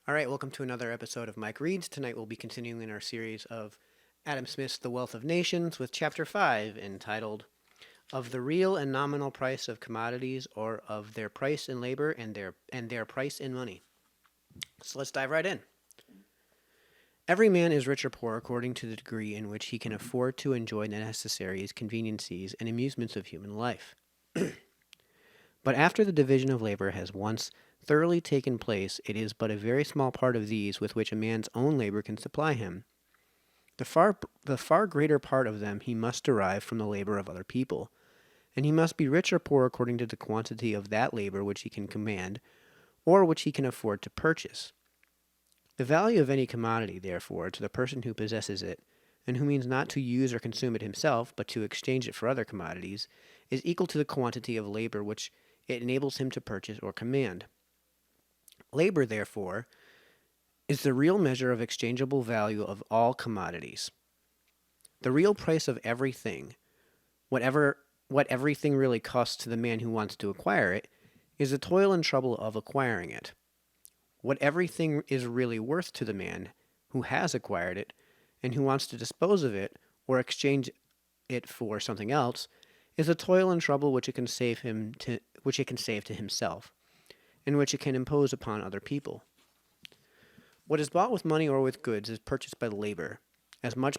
All right, welcome to another episode of Mike Reads. Tonight we'll be continuing in our series of Adam Smith's The Wealth of Nations with Chapter 5 entitled Of the Real and Nominal Price of Commodities, or of Their Price in Labor and their Price in Money. So let's dive right in. Every man is rich or poor according to the degree in which he can afford to enjoy the necessaries, conveniencies, and amusements of human life. But after the division of labor has once thoroughly taken place, it is but a very small part of these with which a man's own labor can supply him. The far greater part of them he must derive from the labor of other people, and he must be rich or poor according to the quantity of that labor which he can command, or which he can afford to purchase. The value of any commodity, therefore, to the person who possesses it, and who means not to use or consume it himself, but to exchange it for other commodities, is equal to the quantity of labor which it enables him to purchase or command. Labor, therefore, is the real measure of exchangeable value of all commodities. The real price of everything, what everything really costs to the man who wants to acquire it, is the toil and trouble of acquiring it. What everything is really worth to the man who has acquired it and who wants to dispose of it or exchange it for something else is the toil and trouble which it can save to himself, and which it can impose upon other people. What is bought with money or with goods is purchased by labor, as much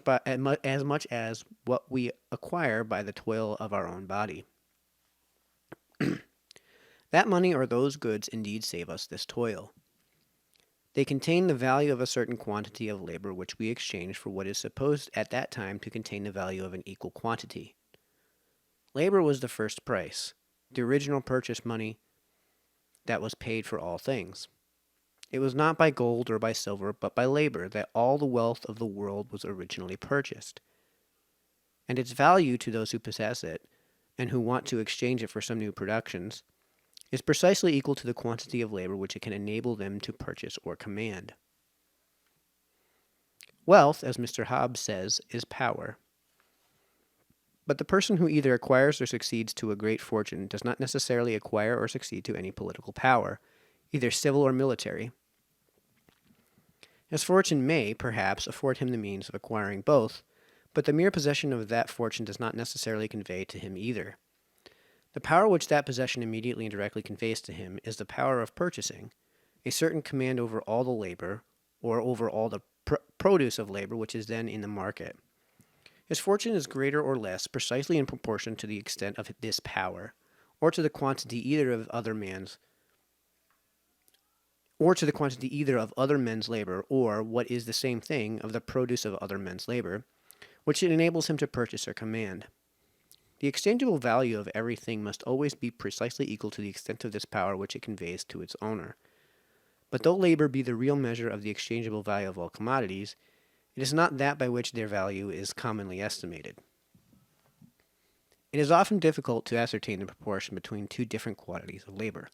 as what we acquire by the toil of our own body. That money or those goods indeed save us this toil. They contain the value of a certain quantity of labor which we exchange for what is supposed at that time to contain the value of an equal quantity. Labor was the first price, the original purchase money that was paid for all things. It was not by gold or by silver, but by labor that all the wealth of the world was originally purchased. And its value to those who possess it, and who want to exchange it for some new productions, is precisely equal to the quantity of labor which it can enable them to purchase or command. Wealth, as Mr. Hobbes says, is power. But the person who either acquires or succeeds to a great fortune does not necessarily acquire or succeed to any political power, either civil or military. His fortune may, perhaps, afford him the means of acquiring both, but the mere possession of that fortune does not necessarily convey to him either. The power which that possession immediately and directly conveys to him is the power of purchasing, a certain command over all the labor, or over all the produce of labor which is then in the market. His fortune is greater or less precisely in proportion to the extent of this power, or to the quantity either of other men's labor, or, what is the same thing, of the produce of other men's labor, which it enables him to purchase or command. The exchangeable value of everything must always be precisely equal to the extent of this power which it conveys to its owner. But though labor be the real measure of the exchangeable value of all commodities, it is not that by which their value is commonly estimated. It is often difficult to ascertain the proportion between two different quantities of labor.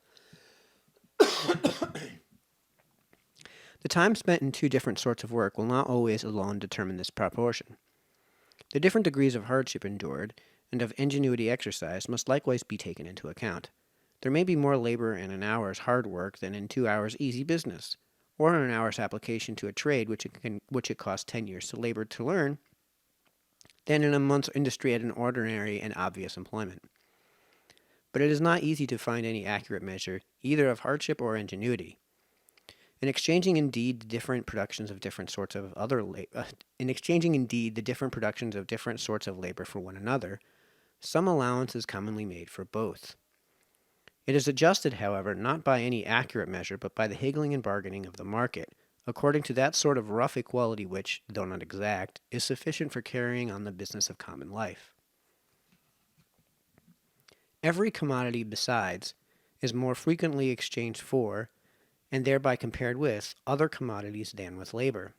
The time spent in two different sorts of work will not always alone determine this proportion. The different degrees of hardship endured and of ingenuity exercised must likewise be taken into account. There may be more labor in an hour's hard work than in 2 hours' easy business, or in an hour's application to a trade which it costs 10 years to labor to learn, than in a month's industry at an ordinary and obvious employment. But it is not easy to find any accurate measure either of hardship or ingenuity. In exchanging indeed the different productions of different sorts of labor for one another, some allowance is commonly made for both. It is adjusted, however, not by any accurate measure, but by the higgling and bargaining of the market, according to that sort of rough equality which, though not exact, is sufficient for carrying on the business of common life. Every commodity, besides, is more frequently exchanged for, and thereby compared with, other commodities than with labor.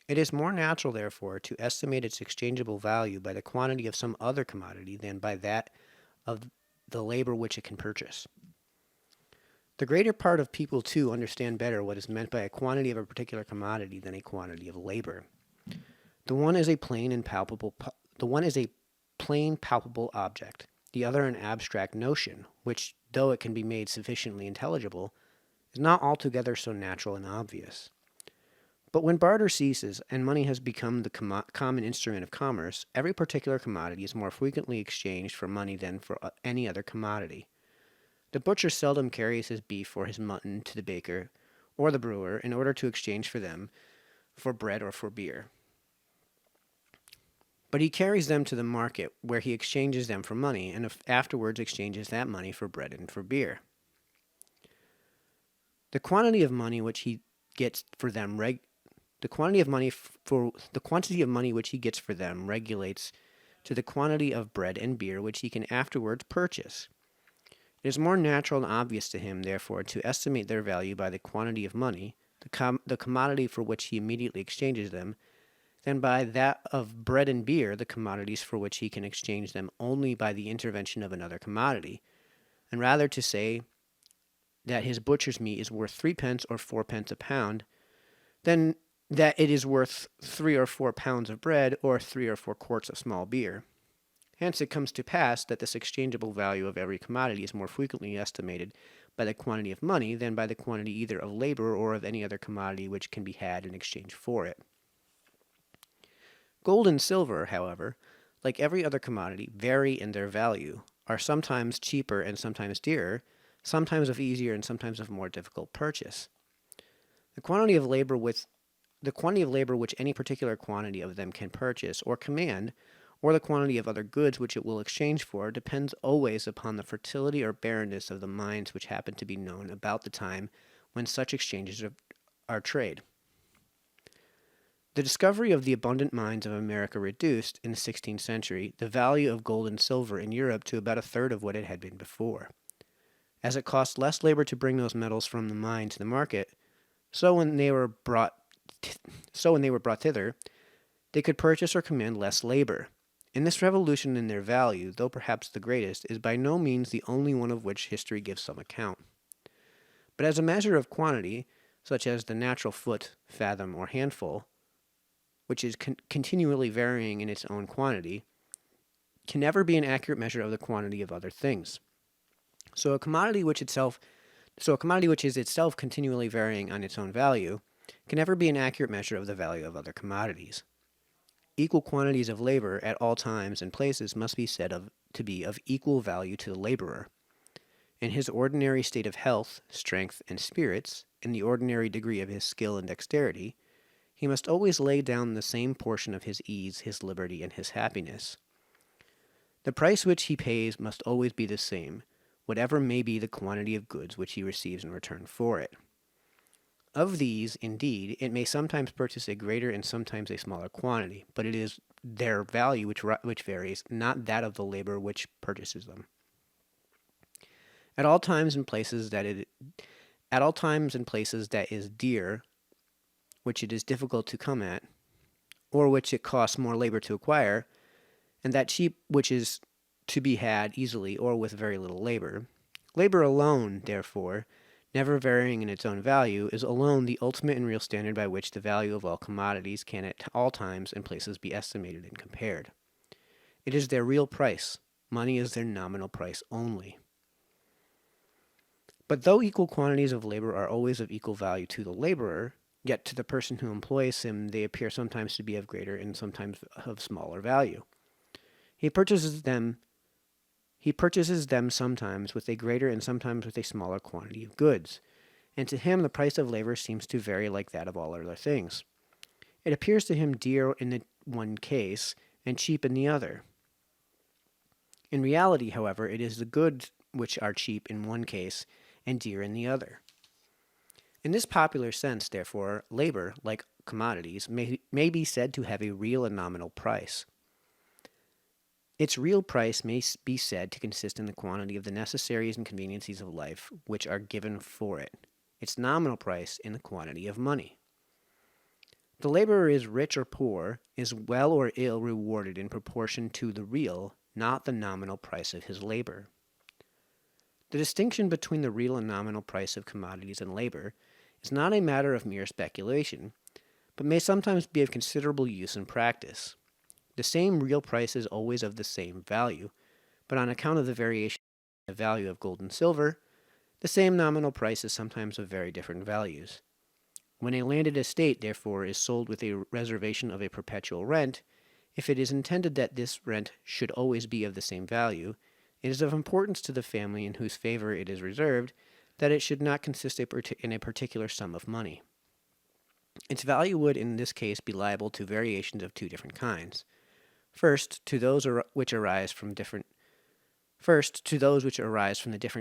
It is more natural, therefore, to estimate its exchangeable value by the quantity of some other commodity than by that of the labor which it can purchase. The greater part of people, too, understand better what is meant by a quantity of a particular commodity than a quantity of labor. The one is a plain, palpable object, the other an abstract notion, which, though it can be made sufficiently intelligible, is not altogether so natural and obvious. But when barter ceases and money has become the common instrument of commerce, every particular commodity is more frequently exchanged for money than for any other commodity. The butcher seldom carries his beef or his mutton to the baker or the brewer in order to exchange for them for bread or for beer. But he carries them to the market, where he exchanges them for money, and afterwards exchanges that money for bread and for beer. The quantity of money which he gets for them the quantity of money which he gets for them regulates to the quantity of bread and beer which he can afterwards purchase. It is more natural and obvious to him, therefore, to estimate their value by the quantity of money, the commodity for which he immediately exchanges them, than by that of bread and beer, the commodities for which he can exchange them only by the intervention of another commodity, and rather to say that his butcher's meat is worth 3 pence or 4 pence a pound, than that it is worth 3 or 4 pounds of bread or 3 or 4 quarts of small beer. Hence it comes to pass that this exchangeable value of every commodity is more frequently estimated by the quantity of money than by the quantity either of labor or of any other commodity which can be had in exchange for it. Gold and silver, however, like every other commodity, vary in their value, are sometimes cheaper and sometimes dearer, sometimes of easier and sometimes of more difficult purchase. The quantity of labor which any particular quantity of them can purchase or command, or the quantity of other goods which it will exchange for, depends always upon the fertility or barrenness of the mines which happen to be known about the time when such exchanges are trade. The discovery of the abundant mines of America reduced, in the 16th century, the value of gold and silver in Europe to about a third of what it had been before. As it cost less labor to bring those metals from the mine to the market, so when they were brought thither, they could purchase or command less labor. And this revolution in their value, though perhaps the greatest, is by no means the only one of which history gives some account. But as a measure of quantity, such as the natural foot, fathom, or handful, which is continually varying in its own quantity, can never be an accurate measure of the quantity of other things. So a commodity which is itself continually varying on its own value can never be an accurate measure of the value of other commodities. Equal quantities of labor at all times and places must be said to be of equal value to the laborer. In his ordinary state of health, strength, and spirits, in the ordinary degree of his skill and dexterity, he must always lay down the same portion of his ease, his liberty, and his happiness. The price which he pays must always be the same, whatever may be the quantity of goods which he receives in return for it. Of these, indeed, it may sometimes purchase a greater and sometimes a smaller quantity, but it is their value which varies, not that of the labor which purchases them. At all times and places that is dear, which it is difficult to come at, or which it costs more labor to acquire, and that cheap which is to be had easily or with very little labor. Labor alone, therefore, never varying in its own value, is alone the ultimate and real standard by which the value of all commodities can at all times and places be estimated and compared. It is their real price. Money is their nominal price only. But though equal quantities of labor are always of equal value to the laborer, yet to the person who employs him they appear sometimes to be of greater and sometimes of smaller value. He purchases them sometimes with a greater and sometimes with a smaller quantity of goods, and to him the price of labor seems to vary like that of all other things. It appears to him dear in the one case and cheap in the other. In reality, however, it is the goods which are cheap in one case and dear in the other. In this popular sense, therefore, labor, like commodities, may be said to have a real and nominal price. Its real price may be said to consist in the quantity of the necessaries and conveniencies of life which are given for it, its nominal price in the quantity of money. The laborer is rich or poor, is well or ill rewarded in proportion to the real, not the nominal price of his labor. The distinction between the real and nominal price of commodities and labor is not a matter of mere speculation, but may sometimes be of considerable use in practice. The same real price is always of the same value, but on account of the variation in the value of gold and silver, The same nominal price is sometimes of very different values. When a landed estate, therefore, is sold with a reservation of a perpetual rent, if it is intended that this rent should always be of the same value, it is of importance to the family in whose favor it is reserved that it should not consist in a particular sum of money. Its value would, in this case, be liable to variations of two different kinds. First, to those which arise from the different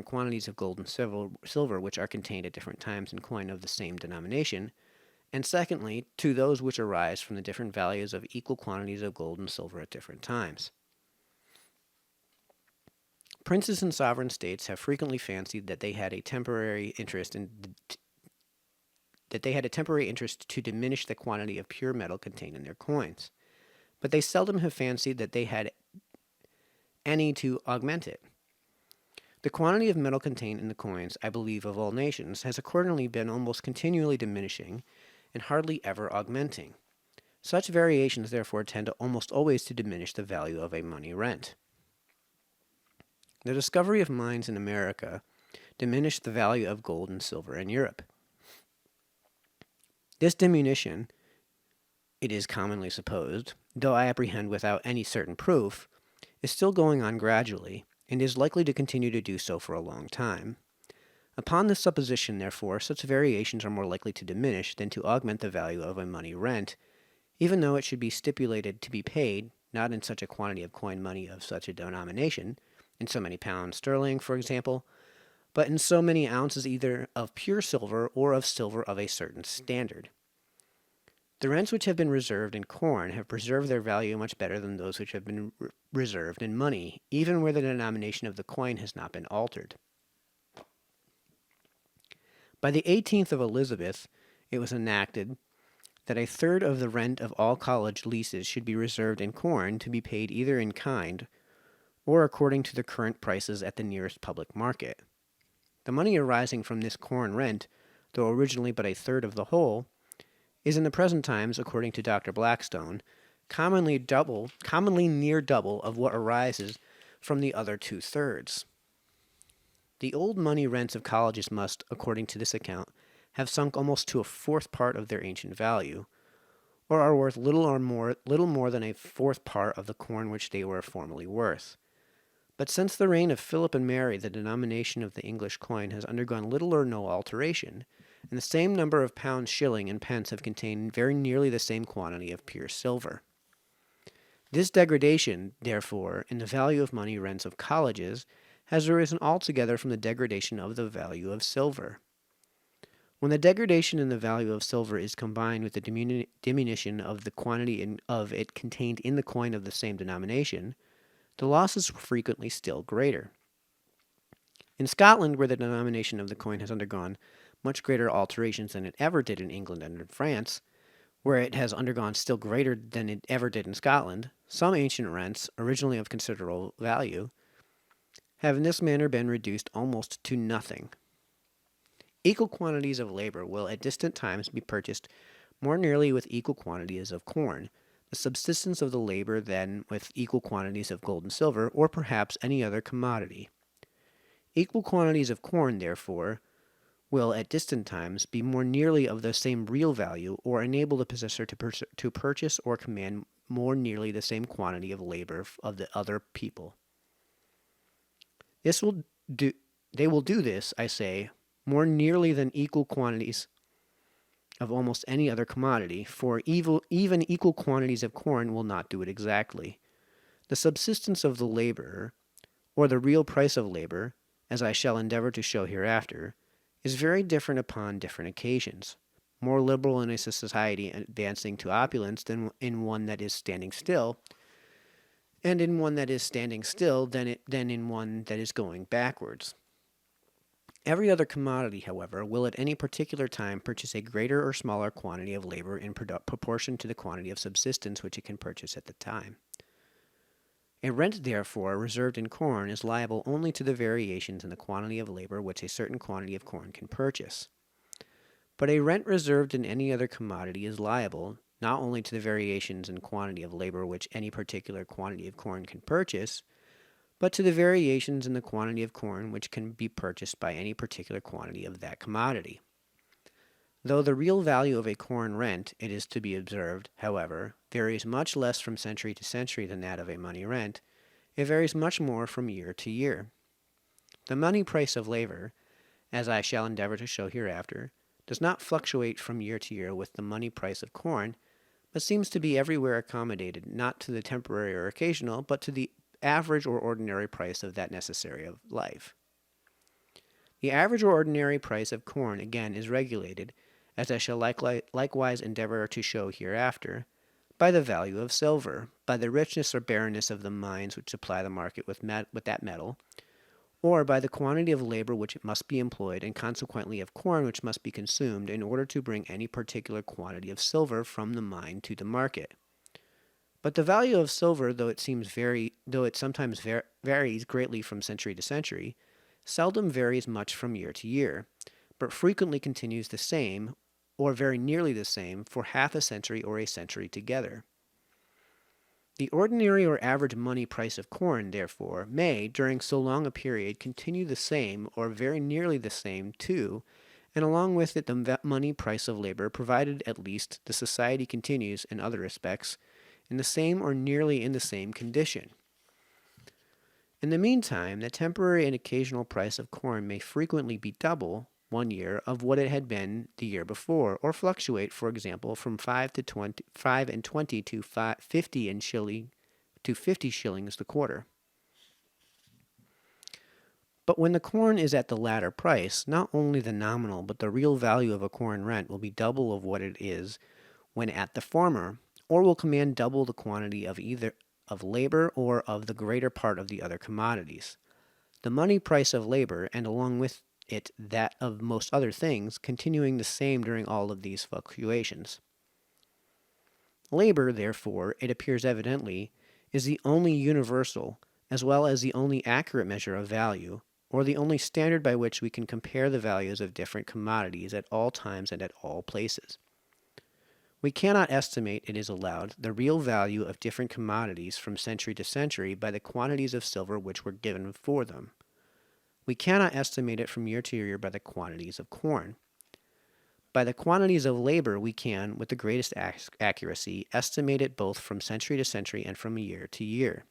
quantities of gold and silver which are contained at different times in coin of the same denomination, and secondly, to those which arise from the different values of equal quantities of gold and silver at different times. Princes and sovereign states have frequently fancied that they had a temporary interest to diminish the quantity of pure metal contained in their coins, but they seldom have fancied that they had any to augment it. The quantity of metal contained in the coins, I believe, of all nations, has accordingly been almost continually diminishing and hardly ever augmenting. Such variations, therefore, tend almost always to diminish the value of a money rent. The discovery of mines in America diminished the value of gold and silver in Europe. This diminution, it is commonly supposed, though I apprehend without any certain proof, is still going on gradually, and is likely to continue to do so for a long time. Upon this supposition, therefore, such variations are more likely to diminish than to augment the value of a money rent, even though it should be stipulated to be paid, not in such a quantity of coin money of such a denomination, in so many pounds sterling, for example, but in so many ounces either of pure silver or of silver of a certain standard. The rents which have been reserved in corn have preserved their value much better than those which have been reserved in money, even where the denomination of the coin has not been altered. By the 18th of Elizabeth, it was enacted that a third of the rent of all college leases should be reserved in corn to be paid either in kind or according to the current prices at the nearest public market. The money arising from this corn rent, though originally but a third of the whole, is in the present times, according to Dr. Blackstone, commonly near double of what arises from the other 2/3. The old money rents of colleges must, according to this account, have sunk almost to a fourth part of their ancient value, or are worth little more than a fourth part of the corn which they were formerly worth. But since the reign of Philip and Mary, the denomination of the English coin has undergone little or no alteration, and the same number of pounds, shilling, and pence have contained very nearly the same quantity of pure silver. This degradation, therefore, in the value of money rents of colleges has arisen altogether from the degradation of the value of silver. When the degradation in the value of silver is combined with the diminution of the quantity of it contained in the coin of the same denomination, the loss is frequently still greater. In Scotland, where the denomination of the coin has undergone much greater alterations than it ever did in England and in France, where it has undergone still greater than it ever did in Scotland, some ancient rents, originally of considerable value, have in this manner been reduced almost to nothing. Equal quantities of labor will at distant times be purchased more nearly with equal quantities of corn, the subsistence of the labor than with equal quantities of gold and silver, or perhaps any other commodity. Equal quantities of corn, therefore, will at distant times be more nearly of the same real value, or enable the possessor to purchase or command more nearly the same quantity of labor of the other people. They will do this, I say, more nearly than equal quantities of almost any other commodity, for even equal quantities of corn will not do it exactly. The subsistence of the laborer, or the real price of labor, as I shall endeavor to show hereafter, is very different upon different occasions, more liberal in a society advancing to opulence than in one that is standing still, and in one that is standing still than in one that is going backwards. Every other commodity, however, will at any particular time purchase a greater or smaller quantity of labor in proportion to the quantity of subsistence which it can purchase at the time. A rent, therefore, reserved in corn is liable only to the variations in the quantity of labor which a certain quantity of corn can purchase. But a rent reserved in any other commodity is liable not only to the variations in quantity of labor which any particular quantity of corn can purchase, but to the variations in the quantity of corn which can be purchased by any particular quantity of that commodity. Though the real value of a corn rent, it is to be observed, however, varies much less from century to century than that of a money rent, it varies much more from year to year. The money price of labor, as I shall endeavor to show hereafter, does not fluctuate from year to year with the money price of corn, but seems to be everywhere accommodated, not to the temporary or occasional, but to the average or ordinary price of that necessary of life. The average or ordinary price of corn, again, is regulated, as I shall likewise endeavor to show hereafter, by the value of silver, by the richness or barrenness of the mines which supply the market with that metal, or by the quantity of labor which must be employed, and consequently of corn which must be consumed in order to bring any particular quantity of silver from the mine to the market. But the value of silver, though it sometimes varies greatly from century to century, seldom varies much from year to year, but frequently continues the same, or very nearly the same, for half a century or a century together. The ordinary or average money price of corn, therefore, may, during so long a period, continue the same, or very nearly the same, too, and along with it the money price of labor, provided at least the society continues, in other respects, in the same or nearly in the same condition. In the meantime, the temporary and occasional price of corn may frequently be double, one year, of what it had been the year before, or fluctuate, for example, from 5 and 20 to 50 shillings the quarter. But when the corn is at the latter price, not only the nominal but the real value of a corn rent will be double of what it is when at the former, or will command double the quantity of either of labor or of the greater part of the other commodities. The money price of labor, and along with it that of most other things, continuing the same during all of these fluctuations. Labor, therefore, it appears evidently, is the only universal, as well as the only accurate measure of value, or the only standard by which we can compare the values of different commodities at all times and at all places. We cannot estimate, it is allowed, the real value of different commodities from century to century by the quantities of silver which were given for them. We cannot estimate it from year to year by the quantities of corn. By the quantities of labor we can, with the greatest accuracy, estimate it both from century to century and from year to year.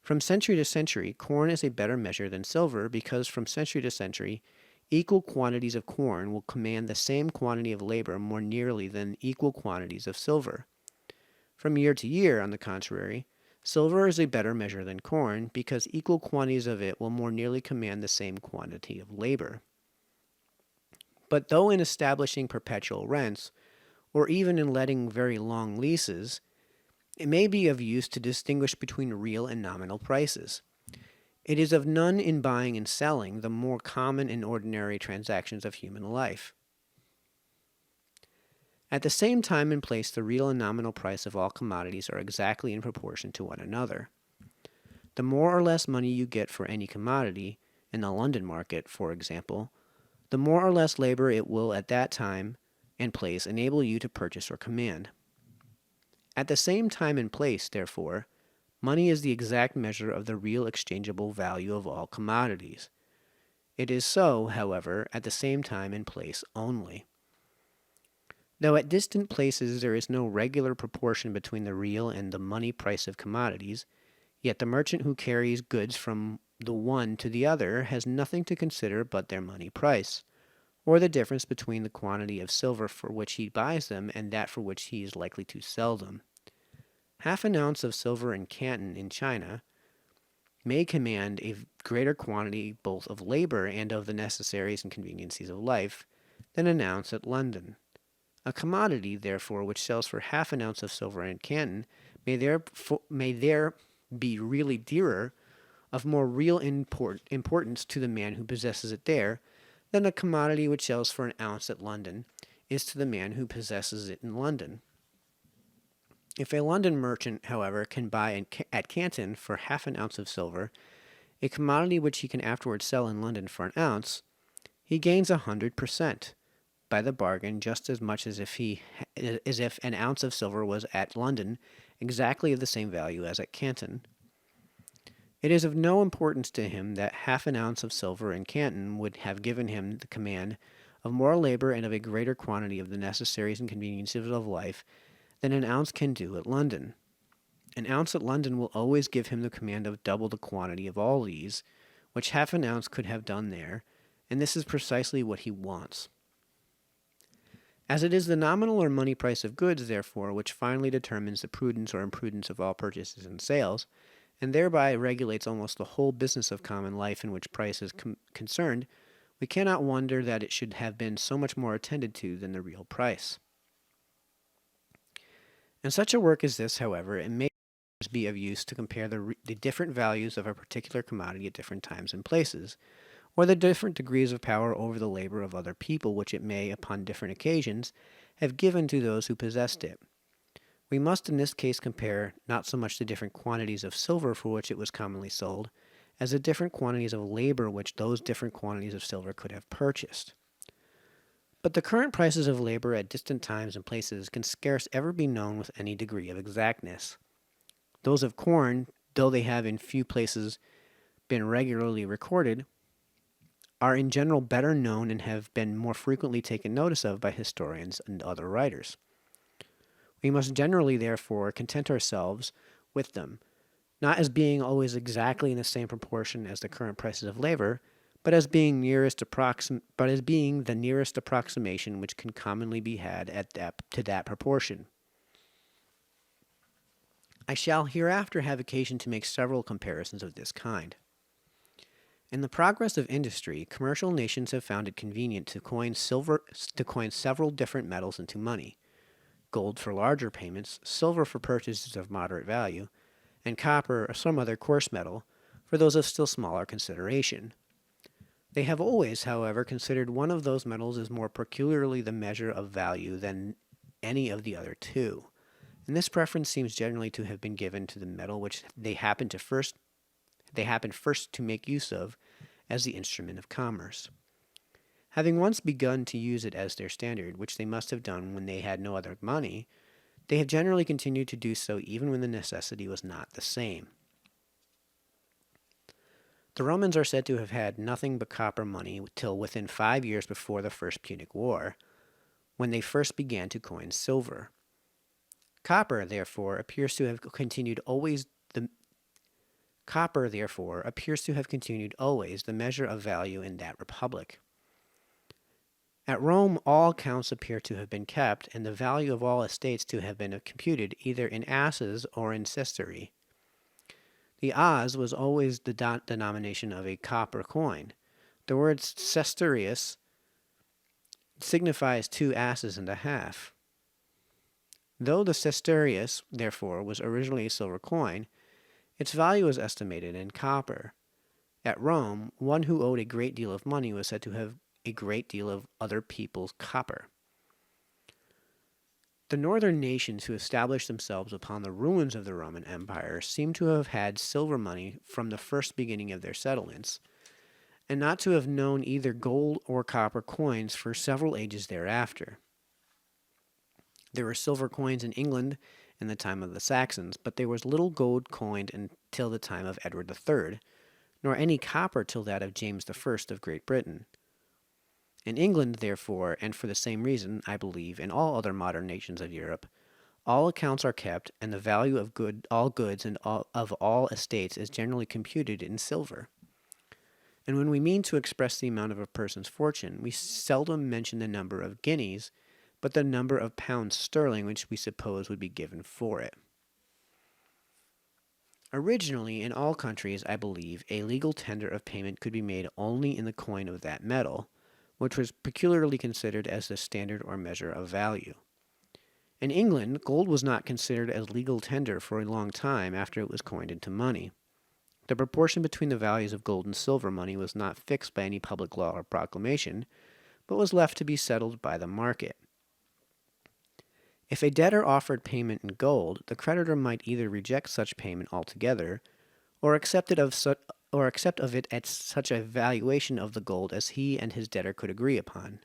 From century to century, corn is a better measure than silver because from century to century, equal quantities of corn will command the same quantity of labor more nearly than equal quantities of silver. From year to year, on the contrary, silver is a better measure than corn because equal quantities of it will more nearly command the same quantity of labor. But though in establishing perpetual rents, or even in letting very long leases, it may be of use to distinguish between real and nominal prices. It is of none in buying and selling, the more common and ordinary transactions of human life. At the same time and place, the real and nominal price of all commodities are exactly in proportion to one another. The more or less money you get for any commodity, in the London market, for example, the more or less labor it will at that time and place enable you to purchase or command. At the same time and place, therefore, money is the exact measure of the real exchangeable value of all commodities. It is so, however, at the same time and place only. Though at distant places there is no regular proportion between the real and the money price of commodities, yet the merchant who carries goods from the one to the other has nothing to consider but their money price, or the difference between the quantity of silver for which he buys them and that for which he is likely to sell them. Half an ounce of silver in Canton in China may command a greater quantity both of labor and of the necessaries and conveniencies of life than an ounce at London. A commodity, therefore, which sells for half an ounce of silver in Canton may there be really dearer, of more real importance to the man who possesses it there, than a commodity which sells for an ounce at London is to the man who possesses it in London. If a London merchant, however, can buy at Canton for half an ounce of silver, a commodity which he can afterwards sell in London for an ounce, he gains 100%. By the bargain, just as much as if an ounce of silver was at London exactly of the same value as at Canton. It is of no importance to him that half an ounce of silver in Canton would have given him the command of more labor and of a greater quantity of the necessaries and conveniences of life than an ounce can do at London. An ounce at London will always give him the command of double the quantity of all these, which half an ounce could have done there, and this is precisely what he wants. As it is the nominal or money price of goods, therefore, which finally determines the prudence or imprudence of all purchases and sales, and thereby regulates almost the whole business of common life in which price is concerned, we cannot wonder that it should have been so much more attended to than the real price. In such a work as this, however, it may be of use to compare the different values of a particular commodity at different times and places, or the different degrees of power over the labor of other people which it may, upon different occasions, have given to those who possessed it. We must in this case compare not so much the different quantities of silver for which it was commonly sold, as the different quantities of labor which those different quantities of silver could have purchased. But the current prices of labor at distant times and places can scarce ever be known with any degree of exactness. Those of corn, though they have in few places been regularly recorded, are in general better known and have been more frequently taken notice of by historians and other writers. We must generally, therefore, content ourselves with them, not as being always exactly in the same proportion as the current prices of labor, but as being the nearest approximation which can commonly be had to that proportion. I shall hereafter have occasion to make several comparisons of this kind. In the progress of industry, commercial nations have found it convenient to coin several different metals into money: gold for larger payments, silver for purchases of moderate value, and copper or some other coarse metal for those of still smaller consideration. They have always, however, considered one of those metals as more peculiarly the measure of value than any of the other two, and this preference seems generally to have been given to the metal which they happened first to make use of as the instrument of commerce. Having once begun to use it as their standard, which they must have done when they had no other money, they have generally continued to do so even when the necessity was not the same. The Romans are said to have had nothing but copper money till within 5 years before the First Punic War, when they first began to coin silver. Copper, therefore, appears to have continued always the measure of value in that republic. At Rome, all accounts appear to have been kept, and the value of all estates to have been computed either in asses or in sestertii. The as was always the denomination of a copper coin. The word sestertius signifies 2 asses and a half. Though the sestertius, therefore, was originally a silver coin, its value was estimated in copper. At Rome, one who owed a great deal of money was said to have a great deal of other people's copper. The northern nations who established themselves upon the ruins of the Roman Empire seem to have had silver money from the first beginning of their settlements, and not to have known either gold or copper coins for several ages thereafter. There were silver coins in England in the time of the Saxons, but there was little gold coined until the time of Edward III, nor any copper till that of James I of Great Britain. In England, therefore, and for the same reason, I believe, in all other modern nations of Europe, all accounts are kept, and the value of all goods and of all estates is generally computed in silver. And when we mean to express the amount of a person's fortune, we seldom mention the number of guineas, but the number of pounds sterling which we suppose would be given for it. Originally, in all countries, I believe, a legal tender of payment could be made only in the coin of that metal, which was peculiarly considered as the standard or measure of value. In England, gold was not considered as legal tender for a long time after it was coined into money. The proportion between the values of gold and silver money was not fixed by any public law or proclamation, but was left to be settled by the market. If a debtor offered payment in gold, the creditor might either reject such payment altogether, or accept of it at such a valuation of the gold as he and his debtor could agree upon.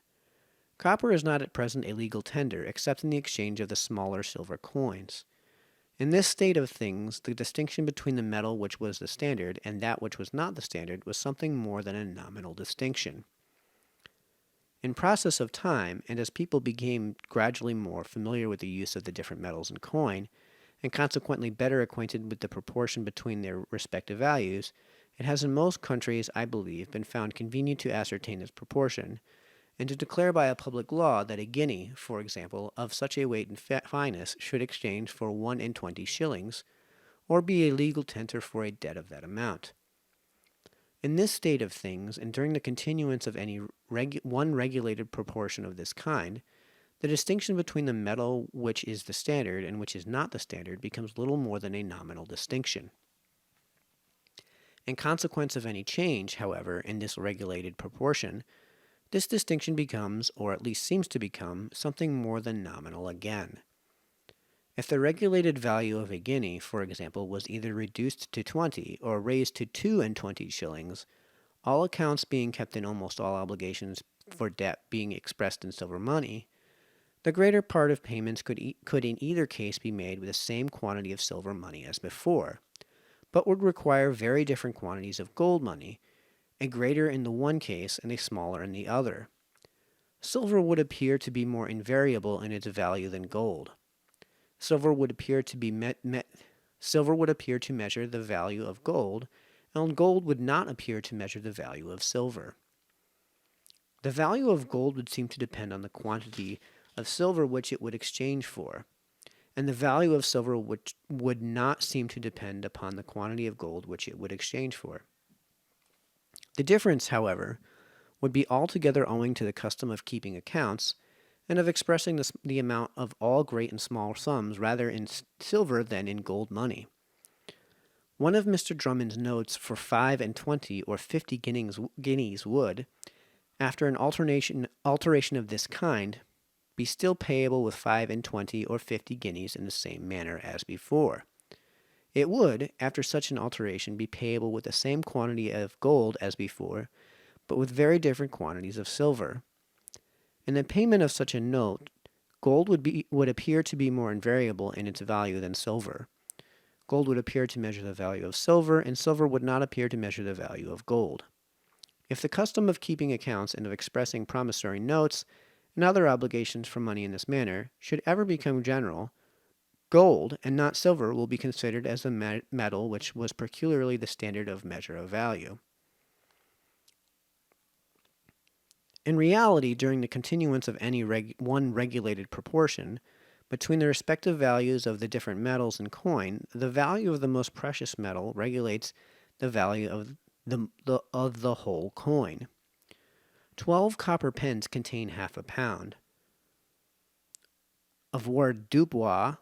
Copper is not at present a legal tender, except in the exchange of the smaller silver coins. In this state of things, the distinction between the metal which was the standard and that which was not the standard was something more than a nominal distinction. In process of time, and as people became gradually more familiar with the use of the different metals in coin, and consequently better acquainted with the proportion between their respective values, it has in most countries, I believe, been found convenient to ascertain this proportion, and to declare by a public law that a guinea, for example, of such a weight and fineness should exchange for 1 in 20 shillings, or be a legal tender for a debt of that amount. In this state of things, and during the continuance of any one regulated proportion of this kind, the distinction between the metal which is the standard and which is not the standard becomes little more than a nominal distinction. In consequence of any change, however, in this regulated proportion, this distinction becomes, or at least seems to become, something more than nominal again. If the regulated value of a guinea, for example, was either reduced to 20 or raised to 2 and 20 shillings, all accounts being kept in almost all obligations for debt being expressed in silver money, the greater part of payments could in either case be made with the same quantity of silver money as before, but would require very different quantities of gold money, a greater in the one case and a smaller in the other. Silver would appear to be more invariable in its value than gold. Silver would appear to measure the value of gold, and gold would not appear to measure the value of silver. The value of gold would seem to depend on the quantity of silver which it would exchange for, and the value of silver which would not seem to depend upon the quantity of gold which it would exchange for. The difference, however, would be altogether owing to the custom of keeping accounts, and of expressing the amount of all great and small sums rather in silver than in gold money. One of Mr. Drummond's notes for 5 and 20 or 50 guineas would, after an alteration of this kind, be still payable with 5 and 20 or 50 guineas in the same manner as before. It would, after such an alteration, be payable with the same quantity of gold as before, but with very different quantities of silver. In the payment of such a note, gold would appear to be more invariable in its value than silver. Gold would appear to measure the value of silver, and silver would not appear to measure the value of gold. If the custom of keeping accounts and of expressing promissory notes and other obligations for money in this manner should ever become general, gold and not silver will be considered as the metal which was peculiarly the standard of measure of value. In reality, during the continuance of any one regulated proportion, between the respective values of the different metals in coin, the value of the most precious metal regulates the value of the whole coin. 12 copper pence contain half a pound of word dubois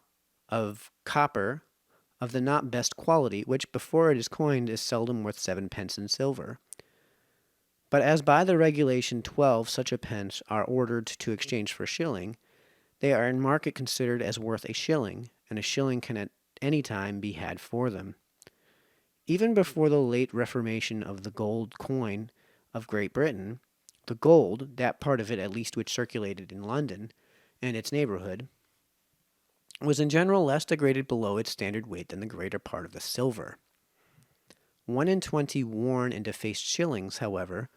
of copper of the not best quality, which before it is coined is seldom worth 7 pence in silver. But as by the regulation 12 such a pence are ordered to exchange for a shilling, they are in market considered as worth a shilling, and a shilling can at any time be had for them. Even before the late reformation of the gold coin of Great Britain, the gold, that part of it at least which circulated in London and its neighborhood, was in general less degraded below its standard weight than the greater part of the silver. 1 in 20 worn and defaced shillings, however,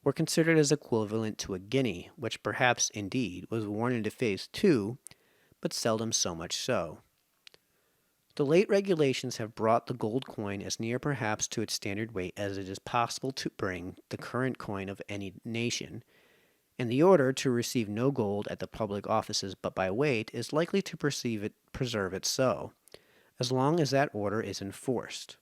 were considered as equivalent to a guinea, which perhaps, indeed, was worn and defaced too, but seldom so much so. The late regulations have brought the gold coin as near perhaps to its standard weight as it is possible to bring the current coin of any nation, and the order to receive no gold at the public offices but by weight is likely to preserve it so, as long as that order is enforced.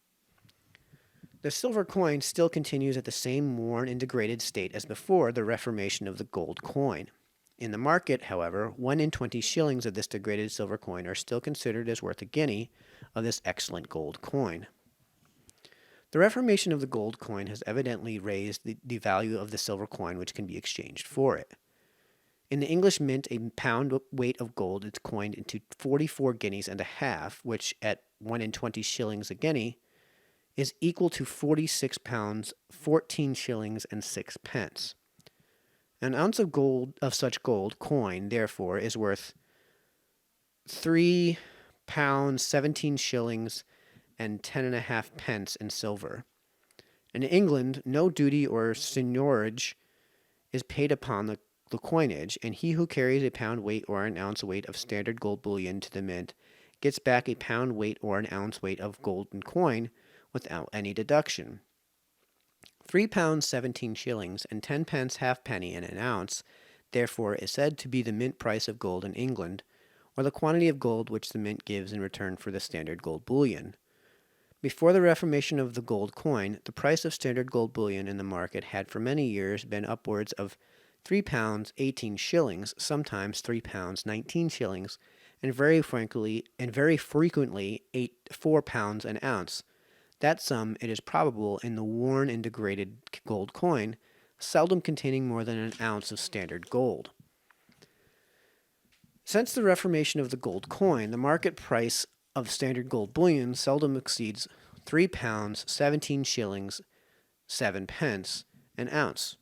The silver coin still continues at the same worn and degraded state as before the reformation of the gold coin. In the market, however, 1 in 20 shillings of this degraded silver coin are still considered as worth a guinea of this excellent gold coin. The reformation of the gold coin has evidently raised the value of the silver coin which can be exchanged for it. In the English mint, a pound weight of gold is coined into 44 guineas and a half, which at 1 in 20 shillings a guinea is equal to 46 pounds, 14 shillings and 6 pence. An ounce of such gold coin, therefore, is worth £3 pounds, 17 shillings, and 10.5 pence in silver. In England, no duty or seigniorage is paid upon the coinage, and he who carries a pound weight or an ounce weight of standard gold bullion to the mint gets back a pound weight or an ounce weight of golden coin without any deduction. 3 pounds 17 shillings and 10 pence halfpenny in an ounce, therefore, is said to be the mint price of gold in England, or the quantity of gold which the mint gives in return for the standard gold bullion. Before the reformation of the gold coin, the price of standard gold bullion in the market had for many years been upwards of 3 pounds 18 shillings, sometimes 3 pounds 19 shillings, and very frequently 4 pounds an ounce. That sum, it is probable, in the worn and degraded gold coin, seldom containing more than an ounce of standard gold. Since the reformation of the gold coin, the market price of standard gold bullion seldom exceeds 3 pounds 17 shillings 7 pence an ounce.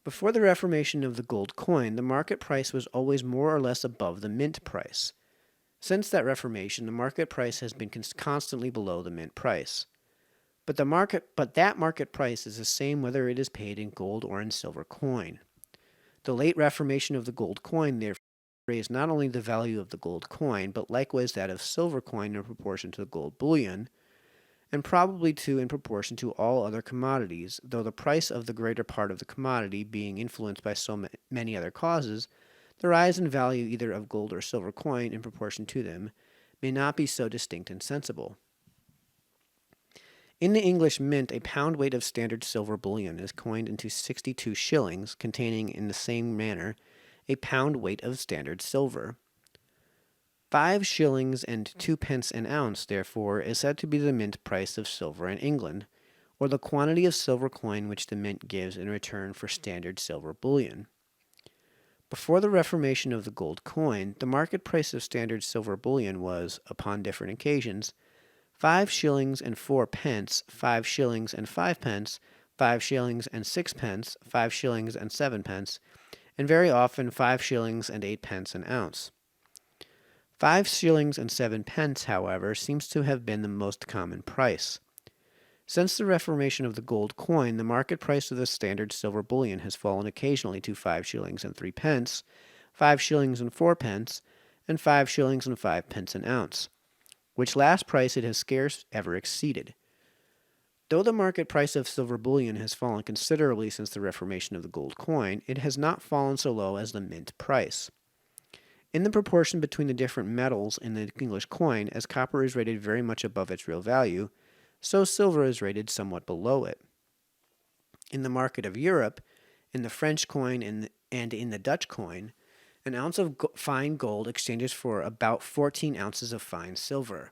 Before the reformation of the gold coin, the market price was always more or less above the mint price. Since that reformation, the market price has been constantly below the mint price. But that market price is the same whether it is paid in gold or in silver coin. The late reformation of the gold coin, therefore, raised not only the value of the gold coin, but likewise that of silver coin in proportion to the gold bullion, and probably too in proportion to all other commodities, though the price of the greater part of the commodity being influenced by so many other causes, the rise in value either of gold or silver coin in proportion to them may not be so distinct and sensible. In the English mint, a pound weight of standard silver bullion is coined into 62 shillings, containing in the same manner a pound weight of standard silver. 5 shillings and 2 pence an ounce, therefore, is said to be the mint price of silver in England, or the quantity of silver coin which the mint gives in return for standard silver bullion. Before the reformation of the gold coin, the market price of standard silver bullion was, upon different occasions, 5 shillings and 4 pence, 5 shillings and 5 pence, 5 shillings and 6 pence, 5 shillings and 7 pence, and very often 5 shillings and 8 pence an ounce. 5 shillings and 7 pence, however, seems to have been the most common price. Since the reformation of the gold coin, the market price of the standard silver bullion has fallen occasionally to 5 shillings and 3 pence, 5 shillings and 4 pence, and 5 shillings and 5 pence an ounce, which last price it has scarce ever exceeded. Though the market price of silver bullion has fallen considerably since the reformation of the gold coin, it has not fallen so low as the mint price. In the proportion between the different metals in the English coin, as copper is rated very much above its real value, so silver is rated somewhat below it. In the market of Europe, in the French coin and in the Dutch coin, an ounce of fine gold exchanges for about 14 ounces of fine silver.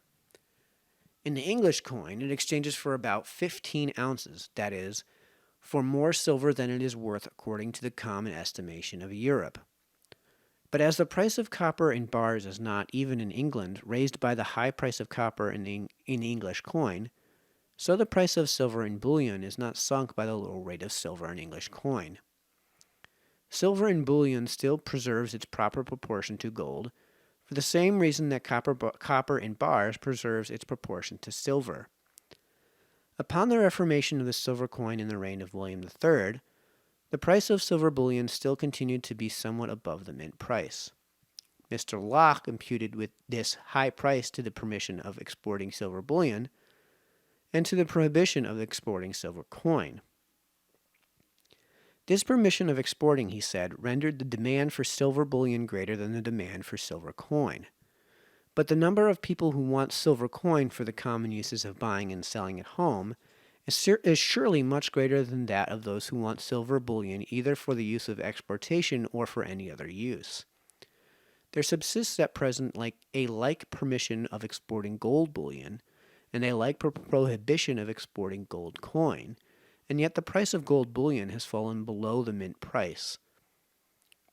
In the English coin, it exchanges for about 15 ounces, that is, for more silver than it is worth according to the common estimation of Europe. But as the price of copper in bars is not, even in England, raised by the high price of copper in the English coin, so the price of silver in bullion is not sunk by the low rate of silver in English coin. Silver in bullion still preserves its proper proportion to gold, for the same reason that copper in bars preserves its proportion to silver. Upon the reformation of the silver coin in the reign of William III, the price of silver bullion still continued to be somewhat above the mint price. Mr. Locke imputed with this high price to the permission of exporting silver bullion, and to the prohibition of exporting silver coin. This permission of exporting, he said, rendered the demand for silver bullion greater than the demand for silver coin. But the number of people who want silver coin for the common uses of buying and selling at home is surely much greater than that of those who want silver bullion either for the use of exportation or for any other use. There subsists at present a like permission of exporting gold bullion, and a like prohibition of exporting gold coin, and yet the price of gold bullion has fallen below the mint price.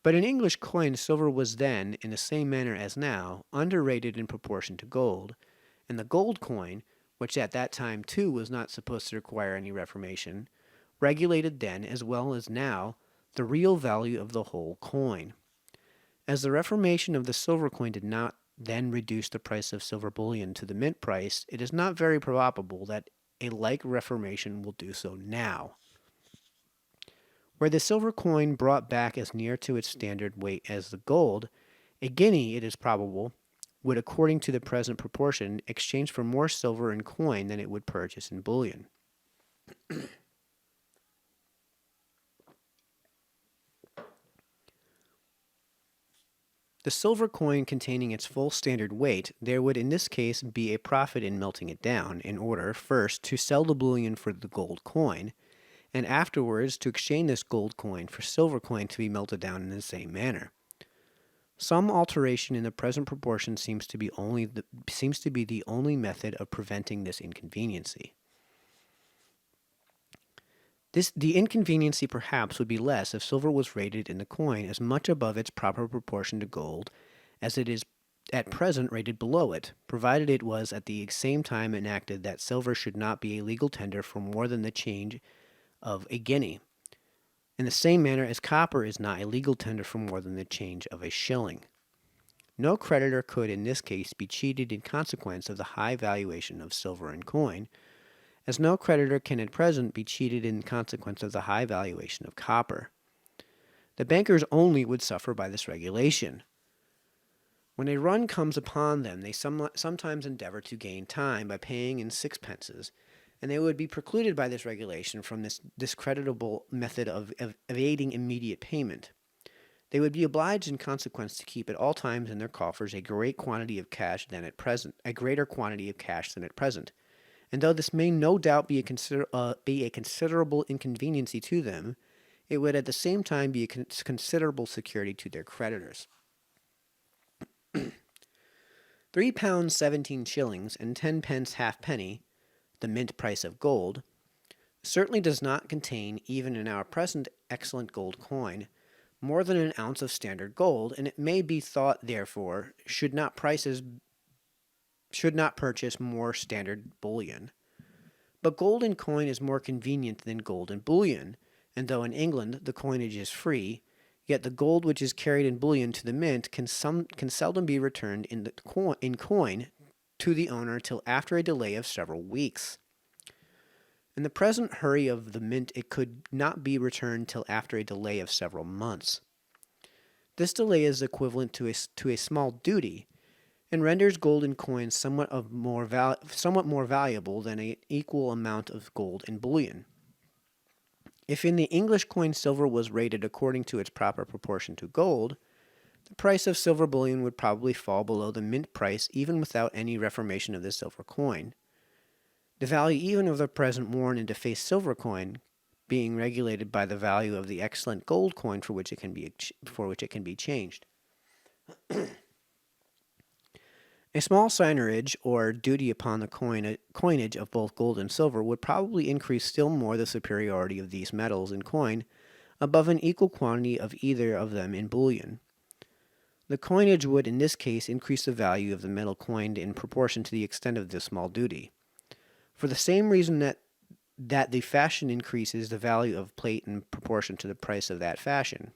But in English coin, silver was then, in the same manner as now, underrated in proportion to gold, and the gold coin, which at that time too was not supposed to require any reformation, regulated then as well as now the real value of the whole coin. As the reformation of the silver coin did not then reduce the price of silver bullion to the mint price, it is not very probable that a like reformation will do so now. Were the silver coin brought back as near to its standard weight as the gold, a guinea, it is probable, would, according to the present proportion, exchange for more silver in coin than it would purchase in bullion. The silver coin containing its full standard weight, there would in this case be a profit in melting it down, in order, first, to sell the bullion for the gold coin, and afterwards to exchange this gold coin for silver coin to be melted down in the same manner. Some alteration in the present proportion seems to be the only method of preventing this inconveniency. The inconveniency perhaps would be less if silver was rated in the coin as much above its proper proportion to gold as it is at present rated below it, provided it was at the same time enacted that silver should not be a legal tender for more than the change of a guinea, in the same manner as copper is not a legal tender for more than the change of a shilling. No creditor could in this case be cheated in consequence of the high valuation of silver in coin, as no creditor can at present be cheated in consequence of the high valuation of copper. The bankers only would suffer by this regulation. When a run comes upon them, they sometimes endeavor to gain time by paying in sixpences, and they would be precluded by this regulation from this discreditable method of evading immediate payment. They would be obliged in consequence to keep at all times in their coffers a greater quantity of cash than at present, and though this may no doubt be a considerable inconveniency to them, it would at the same time be a considerable security to their creditors. £3 17 shillings and 10 pence halfpenny, the mint price of gold, certainly does not contain, even in our present excellent gold coin, more than an ounce of standard gold, and it may be thought, therefore, should not purchase more standard bullion. But gold in coin is more convenient than gold in bullion, and though in England the coinage is free, yet the gold which is carried in bullion to the mint can seldom be returned in coin to the owner till after a delay of several weeks. In the present hurry of the mint, it could not be returned till after a delay of several months. This delay is equivalent to a small duty, and renders gold in coin somewhat more valuable than an equal amount of gold in bullion. If in the English coin silver was rated according to its proper proportion to gold, the price of silver bullion would probably fall below the mint price even without any reformation of the silver coin. The value even of the present worn and defaced silver coin being regulated by the value of the excellent gold coin for which it can be changed. A small signage or duty upon the coinage of both gold and silver would probably increase still more the superiority of these metals in coin above an equal quantity of either of them in bullion. The coinage would in this case increase the value of the metal coined in proportion to the extent of this small duty. For the same reason that the fashion increases the value of plate in proportion to the price of that fashion.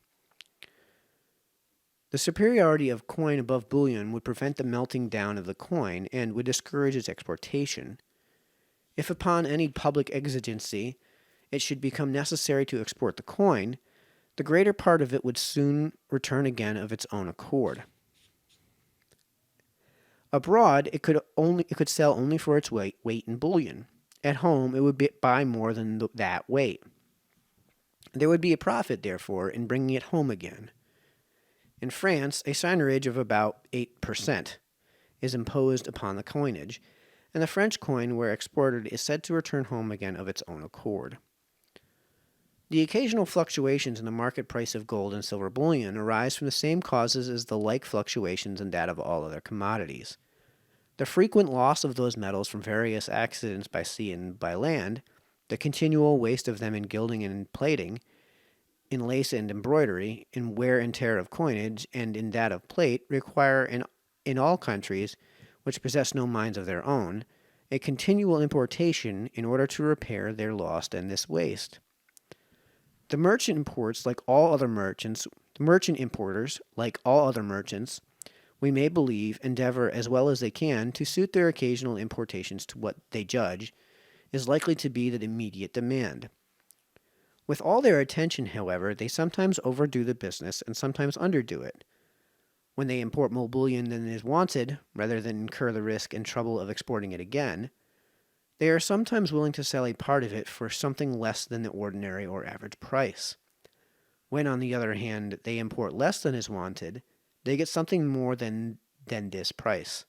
The superiority of coin above bullion would prevent the melting down of the coin and would discourage its exportation. If upon any public exigency it should become necessary to export the coin, the greater part of it would soon return again of its own accord. Abroad, it could sell only for its weight in bullion. At home, it would buy more than that weight. There would be a profit, therefore, in bringing it home again. In France, a signage of about 8% is imposed upon the coinage, and the French coin, where exported, is said to return home again of its own accord. The occasional fluctuations in the market price of gold and silver bullion arise from the same causes as the like fluctuations in that of all other commodities. The frequent loss of those metals from various accidents by sea and by land, the continual waste of them in gilding and in plating, in lace and embroidery, in wear and tear of coinage, and in that of plate, require in all countries which possess no mines of their own, a continual importation in order to repair their loss and this waste. The merchant importers, like all other merchants, we may believe, endeavor as well as they can to suit their occasional importations to what they judge is likely to be the immediate demand. With all their attention, however, they sometimes overdo the business and sometimes underdo it. When they import more bullion than is wanted, rather than incur the risk and trouble of exporting it again, they are sometimes willing to sell a part of it for something less than the ordinary or average price. When, on the other hand, they import less than is wanted, they get something more than this price.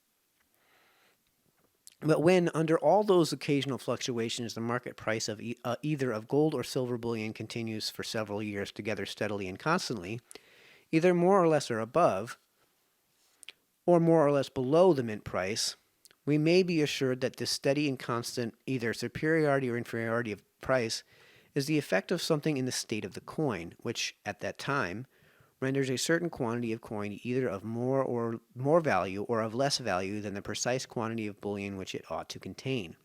But when, under all those occasional fluctuations, the market price of either of gold or silver bullion continues for several years together steadily and constantly, either more or less or above, or more or less below the mint price, we may be assured that this steady and constant either superiority or inferiority of price is the effect of something in the state of the coin, which, at that time, renders a certain quantity of coin either of more value or of less value than the precise quantity of bullion which it ought to contain.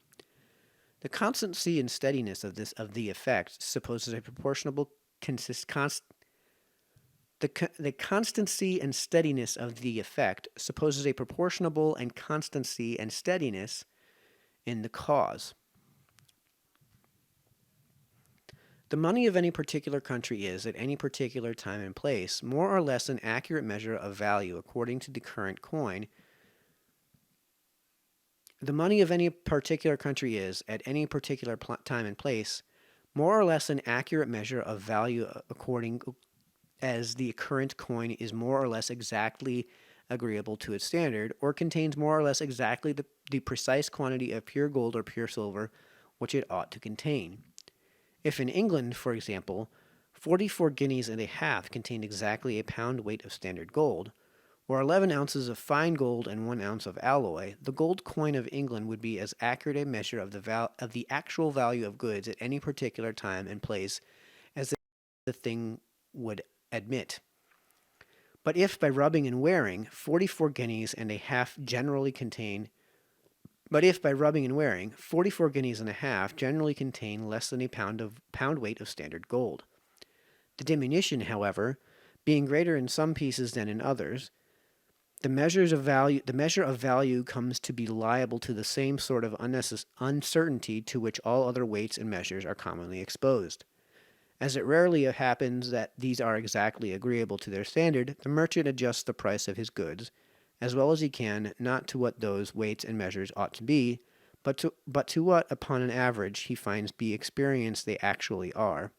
The constancy and steadiness of the effect supposes a proportional the constancy and steadiness of the effect supposes a proportionable and constancy and steadiness in the cause. The money of any particular country is, at any particular time and place, more or less an accurate measure of value according to the current coin. The money of any particular country is, at any particular time and place, more or less an accurate measure of value according as the current coin is more or less exactly agreeable to its standard, or contains more or less exactly the precise quantity of pure gold or pure silver which it ought to contain. If in England, for example, 44 guineas and a half contained exactly a pound weight of standard gold, or 11 ounces of fine gold and 1 ounce of alloy, the gold coin of England would be as accurate a measure of the actual value of goods at any particular time and place as the thing would admit. But if by rubbing and wearing 44 guineas and a half generally contain less than a pound weight of standard gold, the diminution, however, being greater in some pieces than in others, the measure of value comes to be liable to the same sort of uncertainty to which all other weights and measures are commonly exposed. As it rarely happens that these are exactly agreeable to their standard, the merchant adjusts the price of his goods, as well as he can, not to what those weights and measures ought to be, but to what, upon an average, he finds by experience they actually are.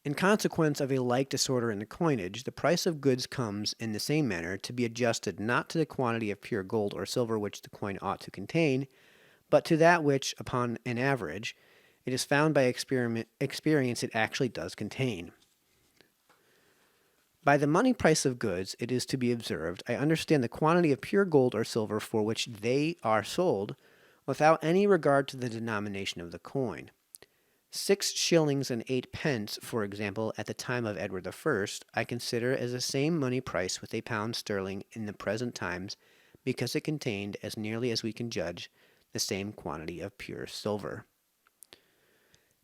In consequence of a like disorder in the coinage, the price of goods comes, in the same manner, to be adjusted not to the quantity of pure gold or silver which the coin ought to contain, but to that which, upon an average, it is found by experience it actually does contain. By the money price of goods, it is to be observed, I understand the quantity of pure gold or silver for which they are sold, without any regard to the denomination of the coin. 6 shillings and 8 pence, for example, at the time of Edward I, I consider as the same money price with a pound sterling in the present times, because it contained, as nearly as we can judge, the same quantity of pure silver.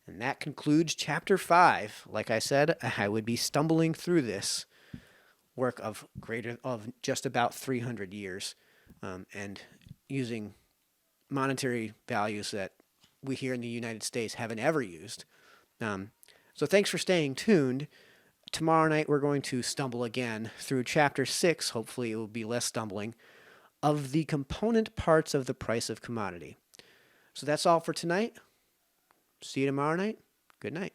And that concludes Chapter 5. Like I said, I would be stumbling through this work of just about 300 years and using monetary values that we here in the United States haven't ever used. So thanks for staying tuned. Tomorrow night we're going to stumble again through Chapter 6, hopefully it will be less stumbling, of the component parts of the price of commodity. So that's all for tonight. See you tomorrow night. Good night.